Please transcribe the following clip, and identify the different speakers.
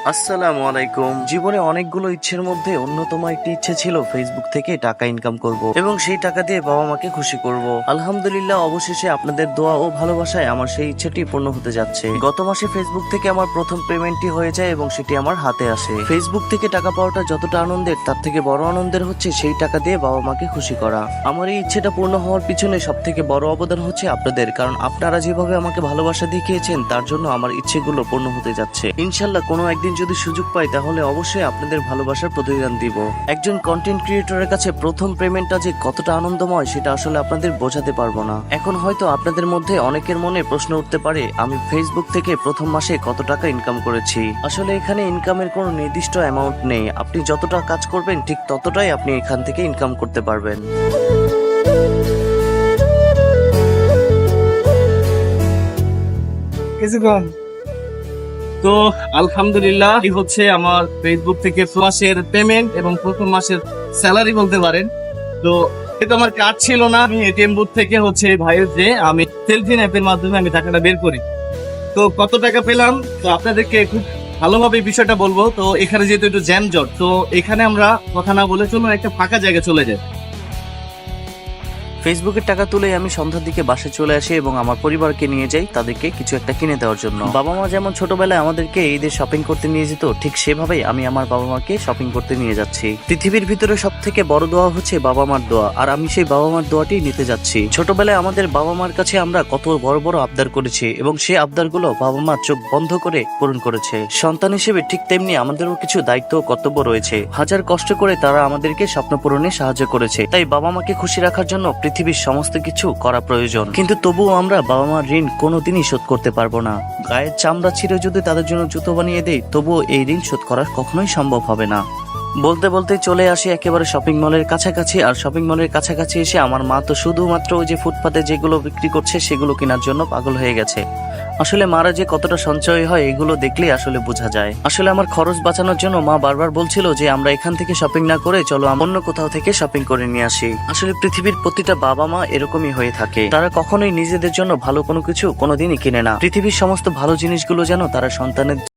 Speaker 1: আসসালামু আলাইকুম। জীবনে অনেকগুলো ইচ্ছের মধ্যে অন্যতম একটি ইচ্ছে ছিল ফেসবুক থেকে টাকা ইনকাম করব এবং সেই টাকা দিয়ে বাবা মাকে খুশি করব। আলহামদুলিল্লাহ, অবশেষে আপনাদের দোয়া ও ভালোবাসায় আমার সেই ইচ্ছেটি পূর্ণ হতে যাচ্ছে। গত মাসে ফেসবুক থেকে আমার প্রথম পেমেন্টটি হয়ে যায় এবং সেটি আমার হাতে আসে। ফেসবুক থেকে টাকা পাওয়াটা যতটা আনন্দের, তার থেকে বড় আনন্দের হচ্ছে সেই টাকা দিয়ে বাবা মাকে খুশি করা। আমার এই ইচ্ছেটা পূর্ণ হওয়ার পিছনে সব থেকে বড় অবদান হচ্ছে আপনাদের, কারণ আপনারা যেভাবে আমাকে ভালোবাসা দেখিয়েছেন তার জন্য আমার ইচ্ছেগুলো পূর্ণ হতে যাচ্ছে। ইনশাল্লাহ কোনো একদিন যদি সুযোগ পাই তাহলে অবশ্যই আপনাদের ভালোবাসার প্রতিদান দিব। একজন কন্টেন্ট ক্রিয়েটরের কাছে প্রথম পেমেন্টটা যে কতটা আনন্দময় সেটা আসলে আপনাদের বোঝাতে পারবো না। এখন হয়তো আপনাদের মধ্যে অনেকের মনে প্রশ্ন উঠতে পারে, আমি ফেসবুক থেকে প্রথম মাসে কত টাকা ইনকাম করেছি। আসলে এখানে ইনকামের কোনো নির্দিষ্ট অ্যামাউন্ট নেই। আপনি যতটা কাজ করবেন ঠিক ততটাই আপনি এখান থেকে ইনকাম করতে পারবেন।
Speaker 2: কিছুক্ষণ। তো আলহামদুলিল্লাহ, এই হচ্ছে আমার ফেসবুক থেকে মাসের পেমেন্ট এবং প্রথম মাসের স্যালারি বলতে পারেন। তো এটা আমার কার্ড ছিল না, আমি এটিএম বুথ থেকে হচ্ছে ভাইয়ের যে আমি সেলফিন অ্যাপের মাধ্যমে আমি টাকাটা বের করি। তো কত টাকা পেলাম তো আপনাদেরকে খুব ভালোভাবে বিষয়টা বলবো। তো এখানে যেহেতু একটু জ্যাম জট, তো এখানে আমরা কথা না বলে চলুন একটা ফাঁকা জায়গায় চলে যাই।
Speaker 1: ফেসবুকের টাকা তুলে আমি সন্ধ্যার দিকে বাসায় চলে আসি এবং আমার পরিবারকে নিয়ে যাই তাদেরকে কিছু একটা কিনে দেওয়ার জন্য। বাবা মা যেমন ছোটবেলায় আমাদেরকে ঈদের শপিং করতে নিয়ে যেত, ঠিক সেভাবেই আমি আমার বাবা মাকে শপিং করতে নিয়ে যাচ্ছি। পৃথিবীর ভিতরে সব থেকে বড় দোয়া হচ্ছে বাবা মার দোয়া, আর আমি সেই বাবা মার দোয়াটি নিতে যাচ্ছি। ছোটবেলায় আমাদের বাবা মার কাছে আমরা কত বড় বড় আবদার করেছি এবং সেই আবদারগুলো বাবা মা চোখ বন্ধ করে পূরণ করেছে। সন্তান হিসেবে ঠিক তেমনি আমাদেরও কিছু দায়িত্ব ও কর্তব্য রয়েছে। হাজার কষ্ট করে তারা আমাদেরকে স্বপ্ন পূরণে সাহায্য করেছে, তাই বাবা মাকে খুশি রাখার জন্য পৃথিবীর সমস্ত কিছু করা প্রয়োজন। কিন্তু তবুও আমরা বাবা মার ঋণ কোনোদিনই শোধ করতে পারবো না। গায়ের চামড়া ছিঁড়ে যদি তাদের জন্য জুতো বানিয়ে দেই, তবুও এই ঋণ শোধ করা কখনোই সম্ভব হবে না। বলতে বলতে চলে আসি একেবারে শপিং মলের কাছাকাছি। আর শপিং মলের কাছাকাছি এসে আমার মা তো শুধুমাত্র ওই যে ফুটপাতে যেগুলো বিক্রি করছে সেগুলো কেনার জন্য পাগল হয়ে গেছে। আসলে মারা যে কতটা সঞ্চয় হয় এগুলো দেখলেই আসলে বোঝা যায়। আসলে আমার খরচ বাঁচানোর জন্য মা বারবার বলছিল যে আমরা এখান থেকে শপিং না করে চলো অন্য কোথাও থেকে শপিং করে নিয়ে আসি। আসলে পৃথিবীর প্রতিটা বাবা মা এরকমই হয়ে থাকে, তারা কখনোই নিজেদের জন্য ভালো কোনো কিছু কোনোদিনই কিনে না। পৃথিবীর সমস্ত ভালো জিনিসগুলো যেন তারা সন্তানের